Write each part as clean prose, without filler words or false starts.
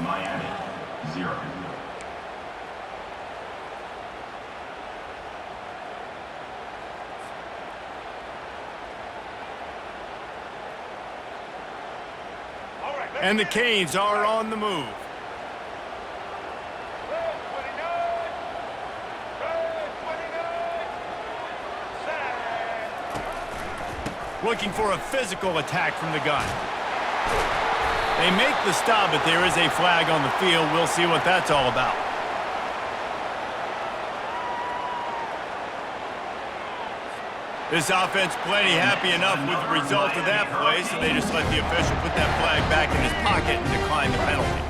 Miami, 0. And the Canes are on the move. Looking for a physical attack from the gun. They make the stop, but there is a flag on the field. We'll see what that's all about. This offense plenty happy enough with the result of that play, so they just let the official put that flag back in his pocket and decline the penalty.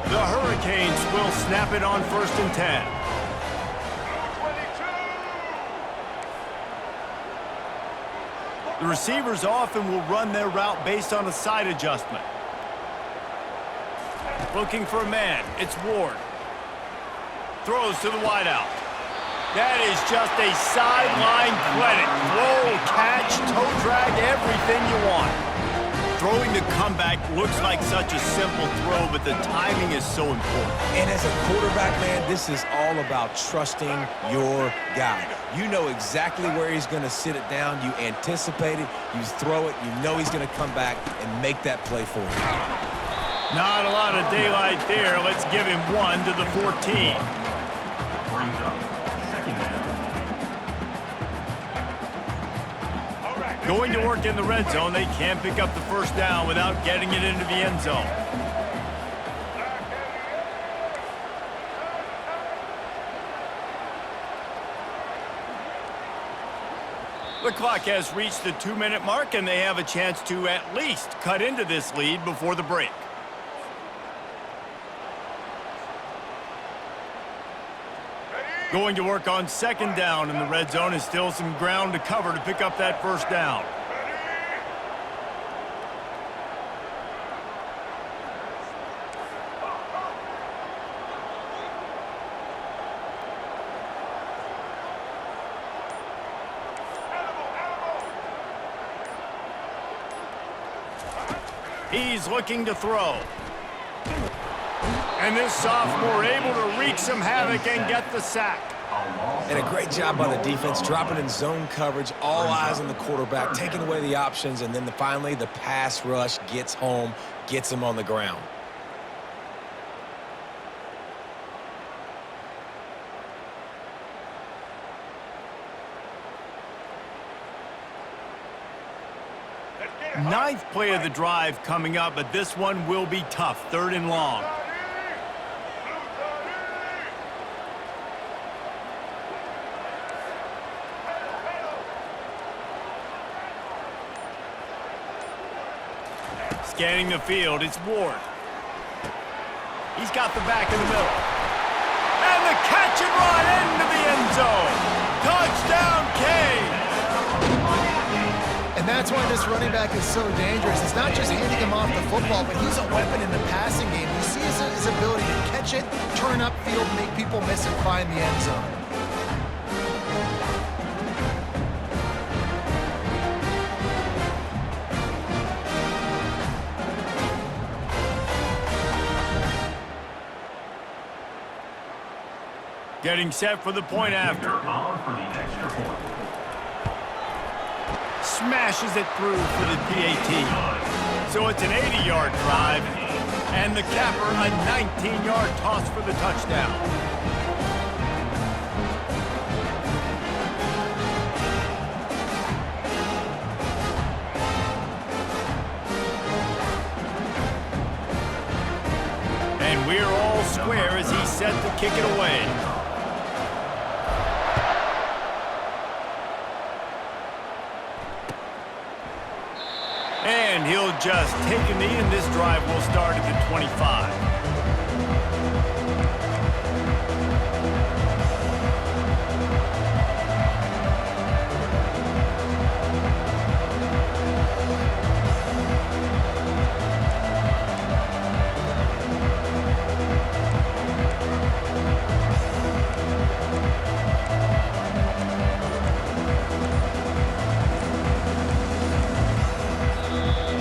The Hurricanes will snap it on 1st and 10. The receivers often will run their route based on a side adjustment. Looking for a man, it's Ward. Throws to the wideout. That is just a sideline clinic. Throw, catch, toe drag, everything you want. Throwing the comeback looks like such a simple throw, but the timing is so important. And as a quarterback, man, this is all about trusting your guy. You know exactly where he's going to sit it down. You anticipate it. You throw it. You know he's going to come back and make that play for you. Not a lot of daylight there. Let's give him 1 to the 14. Brings up second down. Going to work in the red zone, they can't pick up the first down without getting it into the end zone. The clock has reached the 2-minute mark, and they have a chance to at least cut into this lead before the break. Going to work on 2nd down, and the red zone is still some ground to cover to pick up that first down. He's looking to throw. And this sophomore able to wreak some havoc and get the sack. And a great job by the defense, dropping in zone coverage, all eyes on the quarterback, taking away the options, and then finally the pass rush gets home, gets him on the ground. Ninth play of the drive coming up, but this one will be tough. 3rd and long. Scanning the field, it's Ward. He's got the back in the middle. And the catch and run into the end zone. Touchdown, Canes! And that's why this running back is so dangerous. It's not just handing him off the football, but he's a weapon in the passing game. You see his ability to catch it, turn upfield, make people miss and find the end zone. Getting set for the point after. On for the extra point. Smashes it through for the PAT. So it's an 80-yard drive, and the capper a 19-yard toss for the touchdown. And we're all square as he's set to kick it away. And he'll just take a knee, and this drive will start at the 25.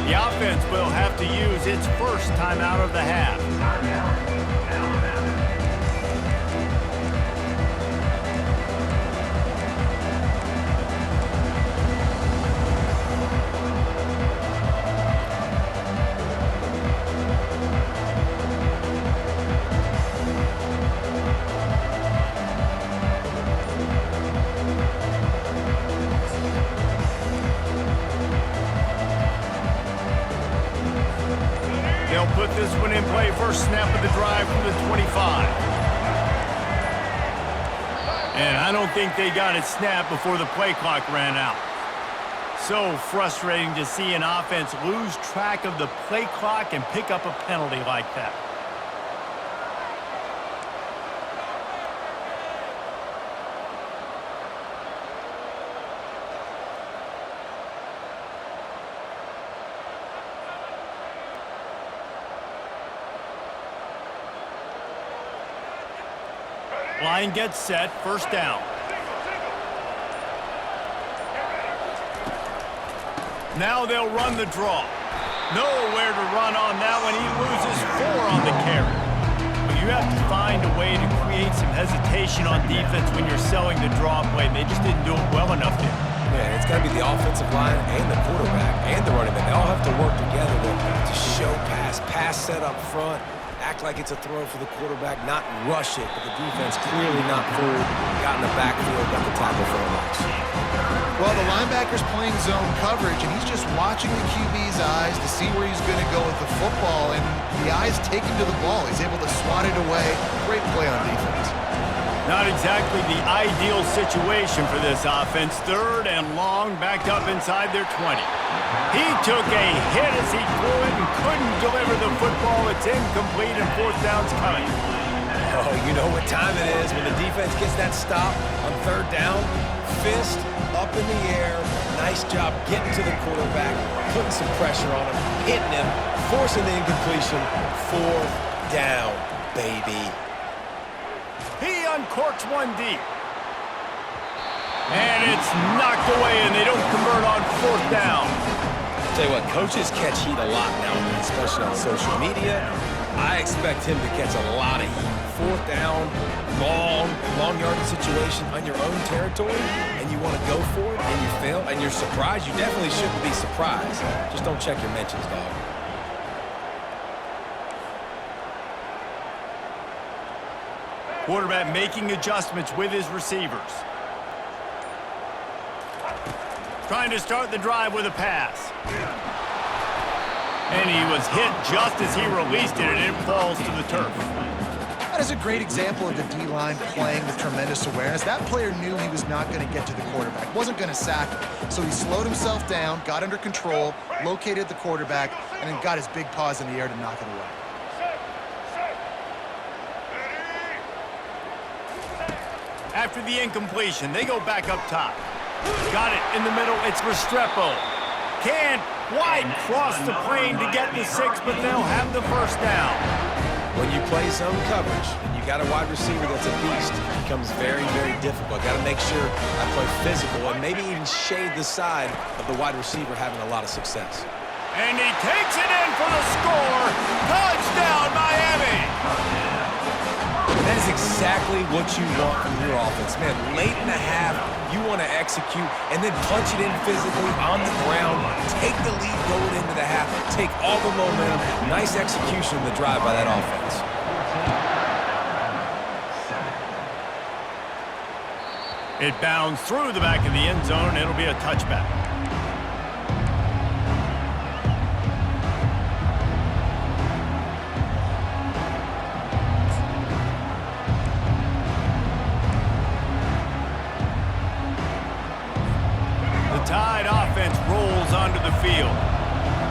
The offense will have to use its first time out of the half. first snap of the drive from the 25. And I don't think they got it snapped before the play clock ran out. So frustrating to see an offense lose track of the play clock and pick up a penalty like that. Line gets set, first down. Now they'll run the draw. Nowhere to run on that one. He loses 4 on the carry. But you have to find a way to create some hesitation on defense when you're selling the draw play. They just didn't do it well enough there. Yeah, it's got to be the offensive line and the quarterback and the running back. They all have to work together to show pass set up front, act like it's a throw for the quarterback, not rush it, but the defense clearly not fooled, got in the backfield, got the tackle for a loss. Well, the linebacker's playing zone coverage, and he's just watching the QB's eyes to see where he's going to go with the football, and the eyes take him to the ball. He's able to swat it away. Great play on defense. Not exactly the ideal situation for this offense. 3rd and long, backed up inside their 20. He took a hit as he threw it and couldn't deliver the football. It's incomplete and 4th down's coming. Oh, you know what time it is when the defense gets that stop on 3rd down. Fist up in the air. Nice job getting to the quarterback, putting some pressure on him, hitting him, forcing the incompletion. 4th down, baby. He uncorks one deep. And it's knocked away, and they don't convert on 4th down. Tell you what, coaches catch heat a lot now, especially on social media. I expect him to catch a lot of heat. 4th down, long yardage situation on your own territory, and you want to go for it, and you fail, and you're surprised. You definitely shouldn't be surprised. Just don't check your mentions, dog. Quarterback making adjustments with his receivers. Trying to start the drive with a pass. And he was hit just as he released it, and it falls to the turf. That is a great example of the D-line playing with tremendous awareness. That player knew he was not going to get to the quarterback, wasn't going to sack him. So he slowed himself down, got under control, located the quarterback, and then got his big paws in the air to knock it away. After the incompletion, they go back up top. Got it in the middle. It's Restrepo. Can't quite cross the plane to get the 6, but they'll have the first down. When you play zone coverage and you got a wide receiver that's a beast, it becomes very, very difficult. Got to make sure I play physical and maybe even shade the side of the wide receiver having a lot of success. And he takes it in for the score. Touchdown, Miami. That is exactly what you want from your offense. Man, late in the half, you want to execute and then punch it in physically on the ground, take the lead going into the half, take all the momentum. Nice execution in the drive by that offense. It bounds through the back of the end zone. It'll be a touchback. Tide offense rolls onto the field.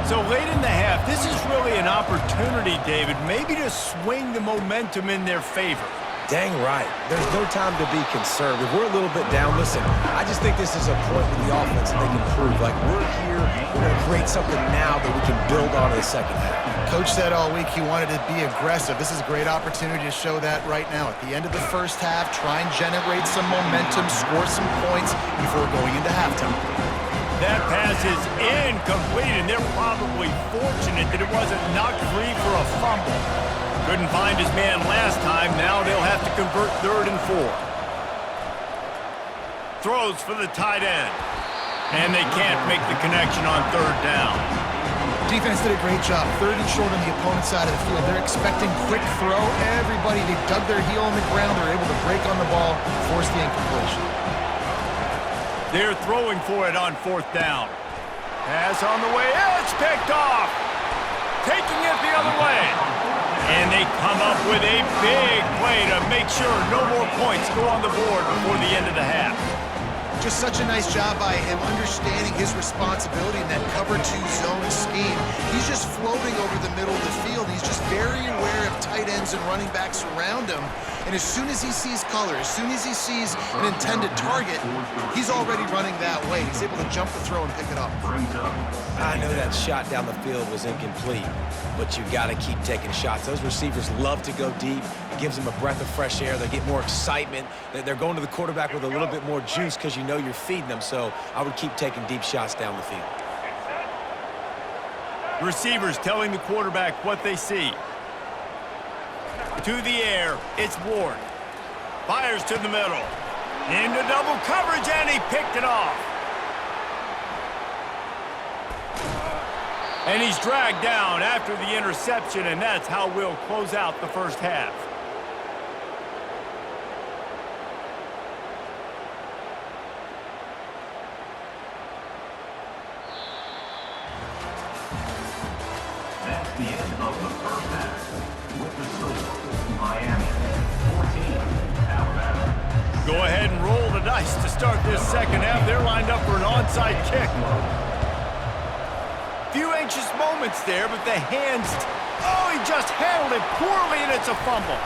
So late in the half, this is really an opportunity, David, maybe to swing the momentum in their favor. Dang right. There's no time to be conservative. We're a little bit down. Listen, I just think this is a point with the offense that they can prove. Like, we're here, we're going to create something now that we can build on in the second half. Coach said all week he wanted to be aggressive. This is a great opportunity to show that right now. At the end of the first half, try and generate some momentum, score some points before going into halftime. That pass is incomplete, and they're probably fortunate that it wasn't knocked free for a fumble. Couldn't find his man last time. Now they'll have to convert 3rd and 4. Throws for the tight end. And they can't make the connection on 3rd down. Defense did a great job. 3rd and short on the opponent's side of the field. They're expecting quick throw. Everybody, they dug their heel on the ground. They're able to break on the ball, force the incompletion. They're throwing for it on 4th down. Pass on the way. It's picked off. Taking it the other way. And they come up with a big play to make sure no more points go on the board before the end of the half. Just such a nice job by him understanding his responsibility in that cover 2 zone scheme. He's just floating over the middle of the field. He's just very aware of tight ends and running backs around him. And as soon as he sees color, as soon as he sees an intended target, he's already running that way. He's able to jump the throw and pick it up. I know that shot down the field was incomplete, but you got to keep taking shots. Those receivers love to go deep. It gives them a breath of fresh air. They get more excitement. They're going to the quarterback with a little bit more juice because you know you're feeding them. So I would keep taking deep shots down the field. Receivers telling the quarterback what they see. To the air, it's Ward. Fires to the middle. Into double coverage, and he picked it off. And he's dragged down after the interception, and that's how we'll close out the first half. That's the end of the first half. With the score, Miami 14, Alabama. Go ahead and roll the dice to start this second half. They're lined up for an onside kick. Few anxious moments there, but the hands... Oh, he just handled it poorly, and it's a fumble.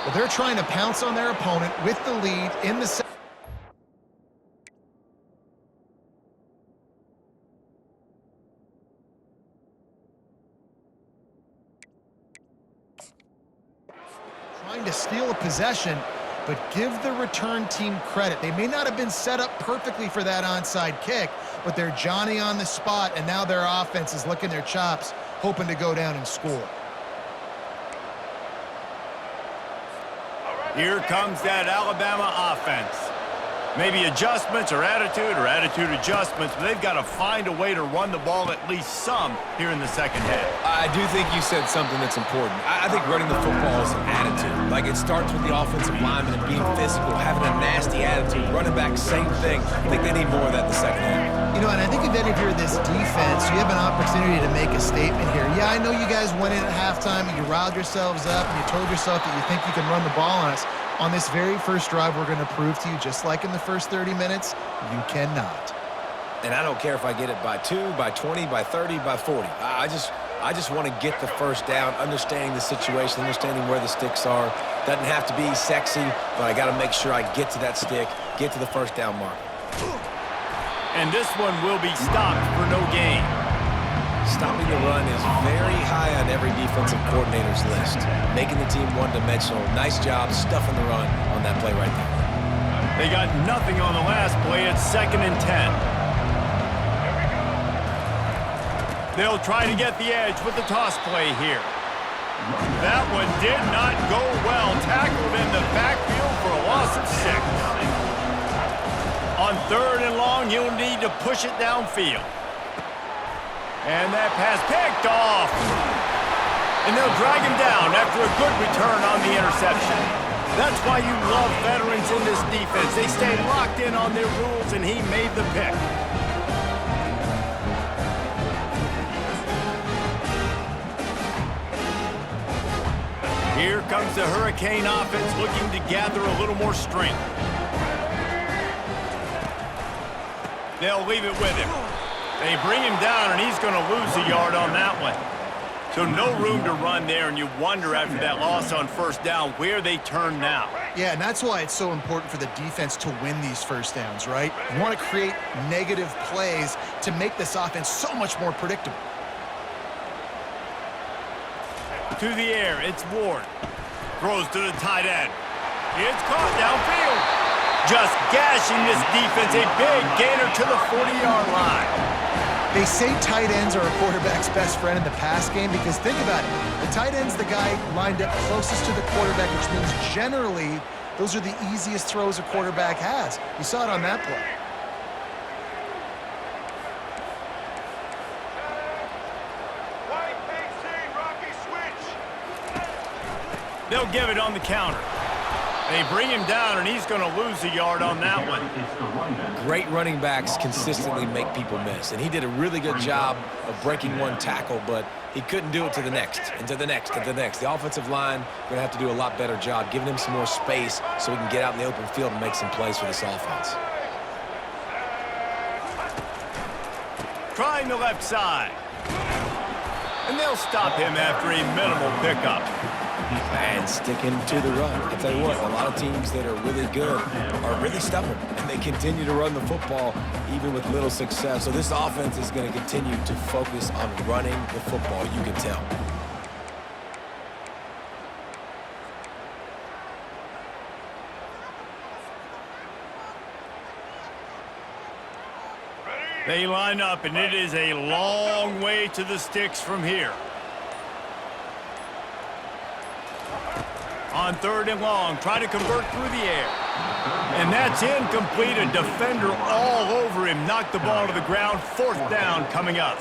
Well, they're trying to pounce on their opponent with the lead in the second. Trying to steal a possession, but give the return team credit. They may not have been set up perfectly for that onside kick, but they're Johnny on the spot, and now their offense is licking their chops, hoping to go down and score. Here comes that Alabama offense. Maybe adjustments or attitude adjustments, but they've got to find a way to run the ball at least some here in the second half. I do think you said something that's important. I think running the football is an attitude. Like, it starts with the offensive lineman and being physical, having a nasty attitude. Running back, same thing. I think they need more of that in the second half. You know, and I think if any of you are this defense, you have an opportunity to make a statement here. Yeah, I know you guys went in at halftime and you riled yourselves up and you told yourself that you think you can run the ball on us. On this very first drive, we're going to prove to you, just like in the first 30 minutes, you cannot. And I don't care if I get it by 2, by 20, by 30, by 40. I just want to get the first down, understanding the situation, understanding where the sticks are. Doesn't have to be sexy, but I got to make sure I get to that stick, get to the first down mark. And this one will be stopped for no gain. Stopping the run is very high on every defensive coordinator's list. Making the team one-dimensional. Nice job stuffing the run on that play right there. They got nothing on the last play. It's 2nd and 10. They'll try to get the edge with the toss play here. That one did not go well. Tackled in the backfield for a loss of 6. On 3rd and long, you'll need to push it downfield. And that pass picked off. And they'll drag him down after a good return on the interception. That's why you love veterans in this defense. They stay locked in on their rules, and he made the pick. Here comes the Hurricane offense looking to gather a little more strength. They'll leave it with him. They bring him down, and he's going to lose a yard on that one. So no room to run there, and you wonder after that loss on first down where they turn now. Yeah, and that's why it's so important for the defense to win these first downs, right? You want to create negative plays to make this offense so much more predictable. To the air, it's Ward. Throws to the tight end. It's caught downfield. Just gashing this defense, a big gainer to the 40-yard line. They say tight ends are a quarterback's best friend in the pass game because think about it. The tight end's the guy lined up closest to the quarterback, which means generally those are the easiest throws a quarterback has. You saw it on that play. They'll give it on the counter. They bring him down, and he's going to lose a yard on that one. Great running backs consistently make people miss, and he did a really good job of breaking one tackle, but He couldn't do it to the next, and to the next, and to the next. The offensive line going to have to do a lot better job giving him some more space so he can get out in the open field and make some plays for this offense. Trying the left side. And they'll stop him after a minimal pickup. And sticking to the run. I'll tell you what, a lot of teams that are really good are really stubborn, and they continue to run the football even with little success. So this offense is going to continue to focus on running the football, you can tell. They line up, and it is a long way to the sticks from here. On 3rd and long, try to convert through the air. And that's incomplete. A defender all over him. Knocked the ball to the ground. 4th down coming up.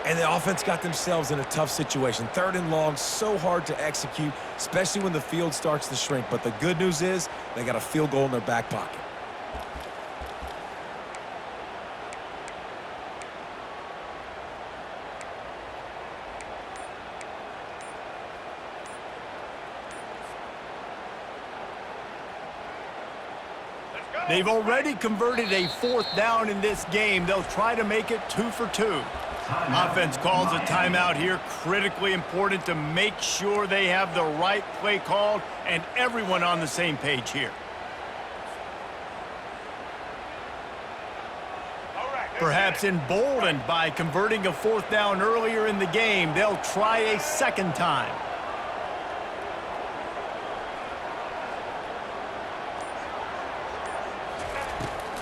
And the offense got themselves in a tough situation. 3rd and long, so hard to execute, especially when the field starts to shrink. But the good news is they got a field goal in their back pocket. They've already converted a 4th down in this game. They'll try to make it 2 for 2. Offense calls a timeout here. Critically important to make sure they have the right play called and everyone on the same page here. Perhaps emboldened by converting a 4th down earlier in the game, they'll try a 2nd time.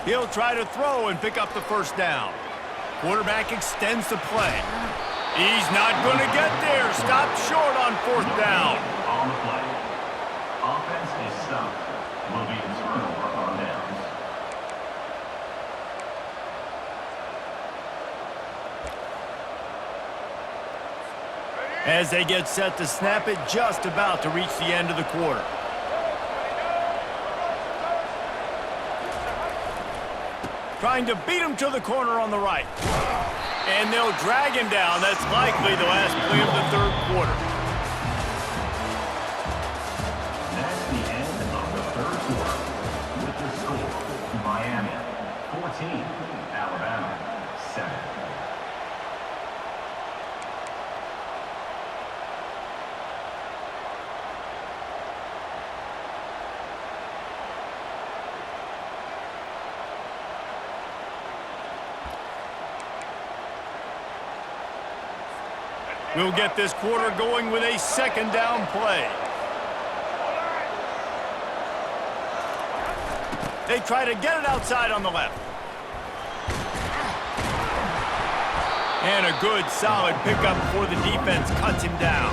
He'll try to throw and pick up the 1st down. Quarterback extends the play. He's not going to get there. Stopped short on 4th down. On the play. Offense is stopped. Will be a turnover on downs. As they get set to snap it, just about to reach the end of the quarter. Trying to beat him to the corner on the right. And they'll drag him down. That's likely the last play of the 3rd quarter. That's the end of the 3rd quarter. With the score, Miami 14, Alabama 7. We'll get this quarter going with a 2nd down play. They try to get it outside on the left. And a good, solid pickup before the defense cuts him down.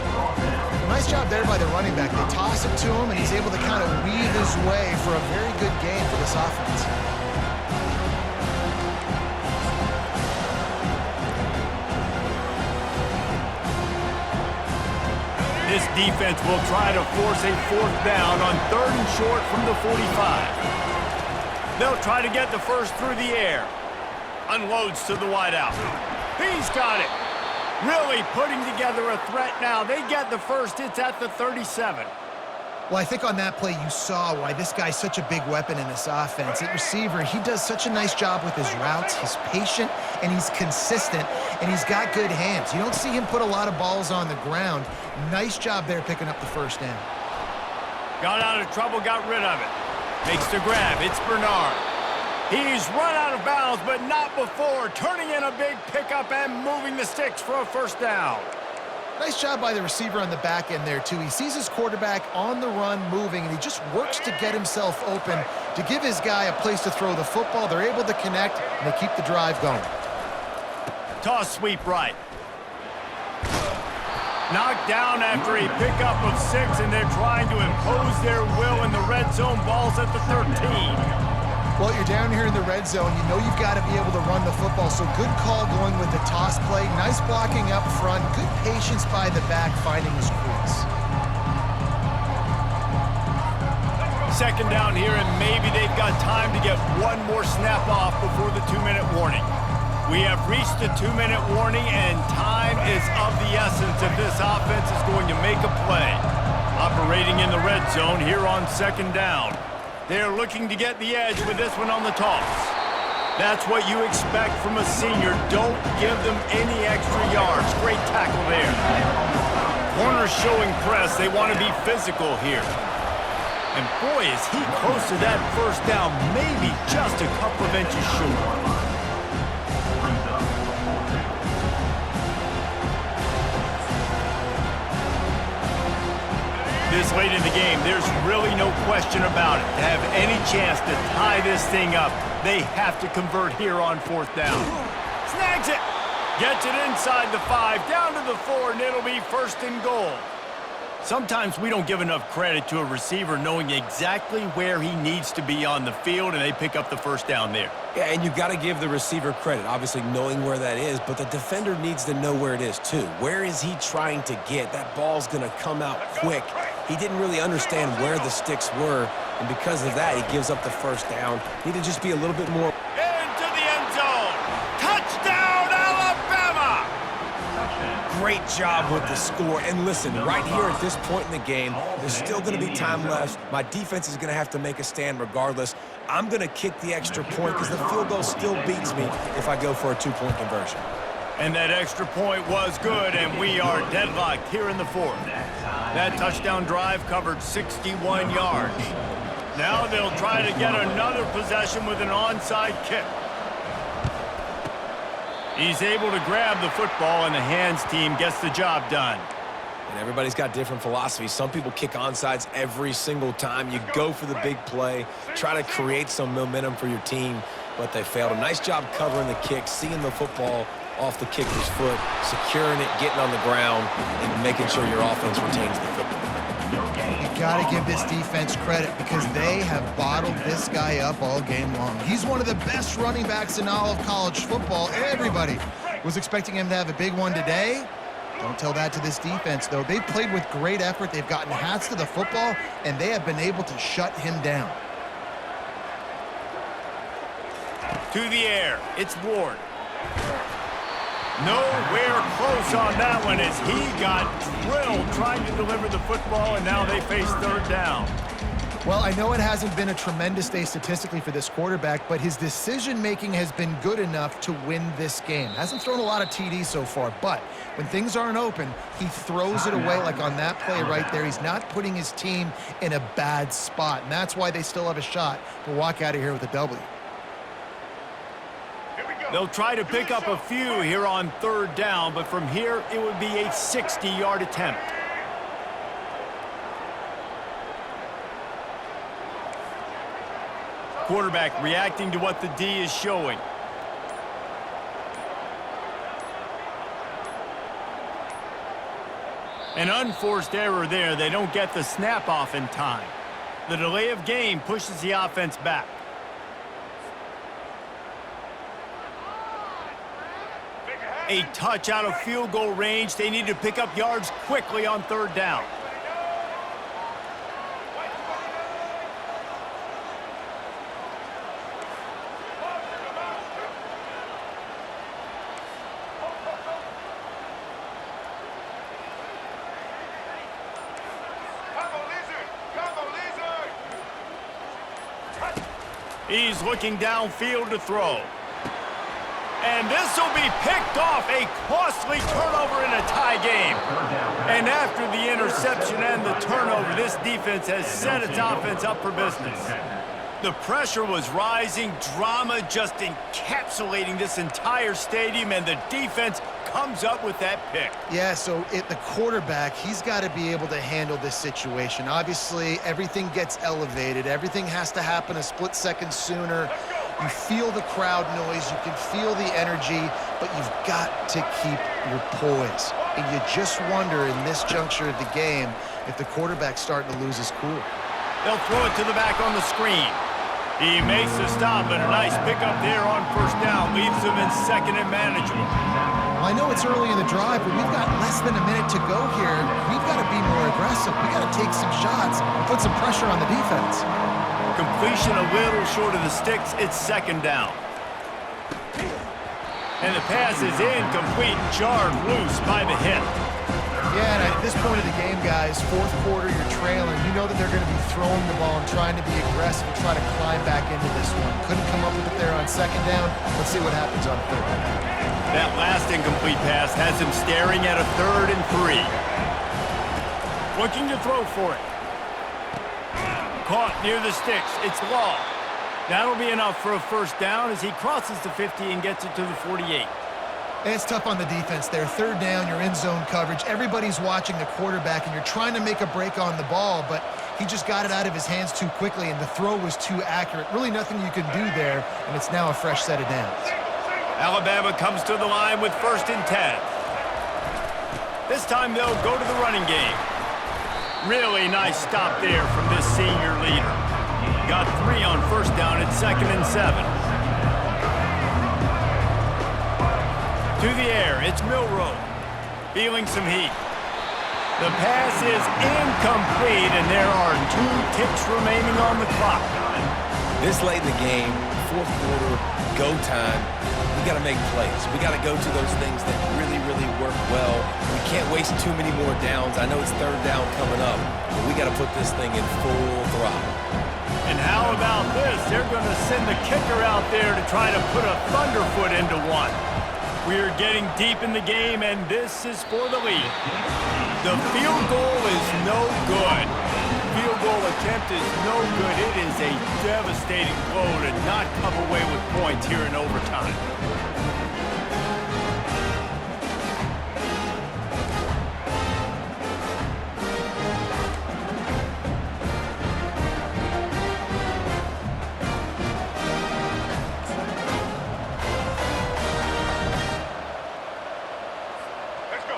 Nice job there by the running back. They toss it to him, and he's able to kind of weave his way for a very good game for this offense. This defense will try to force a 4th down on 3rd and short from the 45. They'll try to get the 1st through the air. Unloads to the wideout. He's got it. Really putting together a threat now. They get the 1st. It's at the 37. Well, I think on that play you saw why this guy's such a big weapon in this offense. At receiver, he does such a nice job with his routes. He's patient, and he's consistent, and he's got good hands. You don't see him put a lot of balls on the ground. Nice job there picking up the 1st down. Got out of trouble, got rid of it. Makes the grab. It's Bernard. He's run out of bounds, but not before. Turning in a big pickup and moving the sticks for a 1st down. Nice job by the receiver on the back end there, too. He sees his quarterback on the run moving, and he just works to get himself open to give his guy a place to throw the football. They're able to connect, and they keep the drive going. Toss sweep right. Knocked down after a pickup of 6, and they're trying to impose their will in the red zone. Ball's at the 13. Well, you're down here in the red zone. You know you've got to be able to run the football, so good call going with the toss play. Nice blocking up front. Good patience by the back finding his crease. 2nd down here, and maybe they've got time to get one more snap off before the 2-minute warning. We have reached the 2-minute warning, and time is of the essence if this offense is going to make a play. Operating in the red zone here on 2nd down. They're looking to get the edge with this one on the toss. That's what you expect from a senior. Don't give them any extra yards. Great tackle there. Corners showing press. They want to be physical here. And boy, is he close to that first down, maybe just a couple of inches short. This late in the game, there's really no question about it. To have any chance to tie this thing up, they have to convert here on 4th down. Snags it! Gets it inside the 5, down to the 4, and it'll be 1st and goal. Sometimes we don't give enough credit to a receiver knowing exactly where he needs to be on the field, and they pick up the 1st down there. Yeah, and you got to give the receiver credit, obviously knowing where that is, but the defender needs to know where it is too. Where is he trying to get? That ball's going to come out quick. He didn't really understand where the sticks were, and because of that, he gives up the 1st down. Need to just be a little bit more. Into the end zone. Touchdown, Alabama! Great job with the score. And listen, right here at this point in the game, there's still going to be time left. My defense is going to have to make a stand regardless. I'm going to kick the extra point because the field goal still beats me if I go for a 2-point conversion. And that extra point was good, and we are deadlocked here in the 4th. That touchdown drive covered 61 yards. Now they'll try to get another possession with an onside kick. He's able to grab the football, and the hands team gets the job done. And everybody's got different philosophies. Some people kick onsides every single time. You go for the big play, try to create some momentum for your team, but they failed. A nice job covering the kick, seeing the football off the kicker's foot, securing it, getting on the ground, and making sure your offense retains the football. You got to give this defense credit because they have bottled this guy up all game long. He's one of the best running backs in all of college football. Everybody was expecting him to have a big one today. Don't tell that to this defense, though. They've played with great effort. They've gotten hats to the football, and they have been able to shut him down. To the air, it's Ward. Nowhere close on that one as he got drilled trying to deliver the football, and now they face 3rd down. Well, I know it hasn't been a tremendous day statistically for this quarterback, but his decision-making has been good enough to win this game. Hasn't thrown a lot of TDs so far, but when things aren't open, he throws it away like on that play right there. He's not putting his team in a bad spot, and that's why they still have a shot to walk out of here with a W. They'll try to pick up a few here on 3rd down, but from here, it would be a 60-yard attempt. Quarterback reacting to what the D is showing. An unforced error there. They don't get the snap off in time. The delay of game pushes the offense back. A touch out of field goal range. They need to pick up yards quickly on 3rd down. He's looking downfield to throw. And this will be picked off. A costly turnover in a tie game. And after the interception and the turnover, this defense has set its offense up for business. The pressure was rising, drama just encapsulating this entire stadium, and the defense comes up with that pick. Yeah, so the quarterback, he's got to be able to handle this situation. Obviously, everything gets elevated. Everything has to happen a split second sooner. You feel the crowd noise, you can feel the energy, but you've got to keep your poise. And you just wonder in this juncture of the game if the quarterback's starting to lose his cool. They'll throw it to the back on the screen. He makes the stop, and a nice pickup there on 1st down. Leaves them in 2nd and manageable. Well, I know it's early in the drive, but we've got less than a minute to go here. We've got to be more aggressive. We've got to take some shots and put some pressure on the defense. Completion a little short of the sticks. It's 2nd down. And the pass is incomplete, jarred loose by the hip. Yeah, and at this point of the game, guys, fourth quarter, you're trailing. You know that they're going to be throwing the ball and trying to be aggressive and try to climb back into this one. Couldn't come up with it there on second down. Let's see what happens on third. That last incomplete pass has him staring at a 3rd and 3. Looking to throw for it. Caught near the sticks. It's Law. That'll be enough for a first down as he crosses the 50 and gets it to the 48. It's tough on the defense there. Third down, you're in zone coverage. Everybody's watching the quarterback, and you're trying to make a break on the ball, but he just got it out of his hands too quickly, and the throw was too accurate. Really nothing you can do there, and it's now a fresh set of downs. Alabama comes to the line with 1st and 10. This time they'll go to the running game. Really nice stop there from this senior leader. Got 3 on first down at 2nd and 7. To the air, it's Milroe. Feeling some heat. The pass is incomplete, and there are 2 ticks remaining on the clock. This late in the game, fourth quarter, go time, we got to make plays. We got to go to those things that really, really work well. We can't waste too many more downs. I know it's third down coming up, but we got to put this thing in full throttle. And how about this? They're going to send the kicker out there to try to put a thunderfoot into one. We're getting deep in the game, and this is for the lead. The field goal is no good. Field goal attempt is no good. It is a devastating blow to not come away with points here in overtime.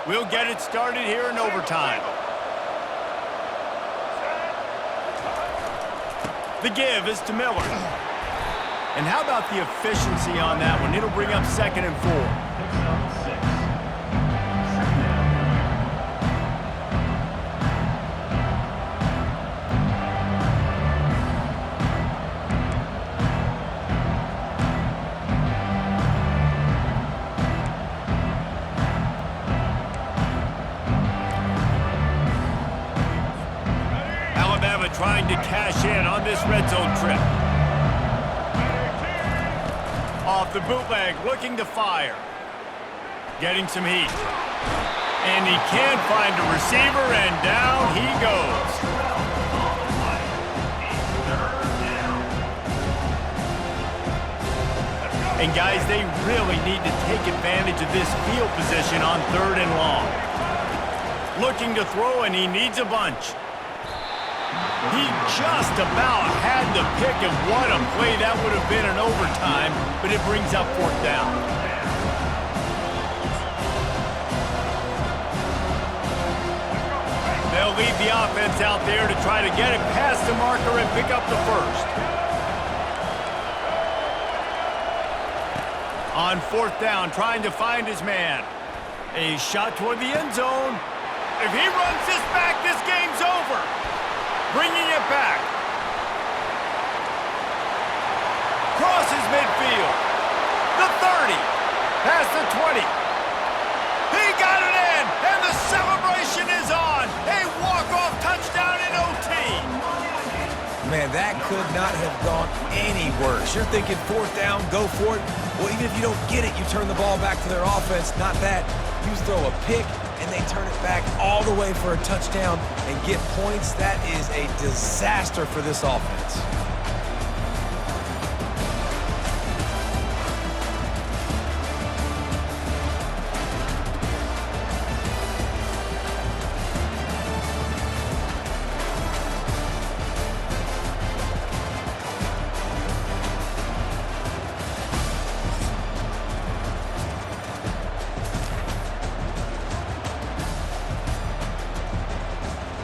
We'll get it started here in overtime. The give is to Miller. And how about the efficiency on that one? It'll bring up 2nd and 4. Trying to cash in on this red zone trip. Off the bootleg, looking to fire. Getting some heat. And he can't find a receiver, and down he goes. And guys, they really need to take advantage of this field position on 3rd and long. Looking to throw, and he needs a bunch. He just about had the pick, and what a play that would have been in overtime, but it brings up 4th down. They'll lead the offense out there to try to get it past the marker and pick up the first. On 4th down, trying to find his man. A shot toward the end zone. If he runs this back, this game's over. Bringing it back. Crosses midfield. The 30. Past the 20. He got it in, and the celebration is on. A walk-off touchdown in OT. Man, that could not have gone any worse. You're thinking 4th down, go for it. Well, even if you don't get it, you turn the ball back to their offense. Not that. You throw a pick, and they turn it back all the way for a touchdown and get points. That is a disaster for this offense.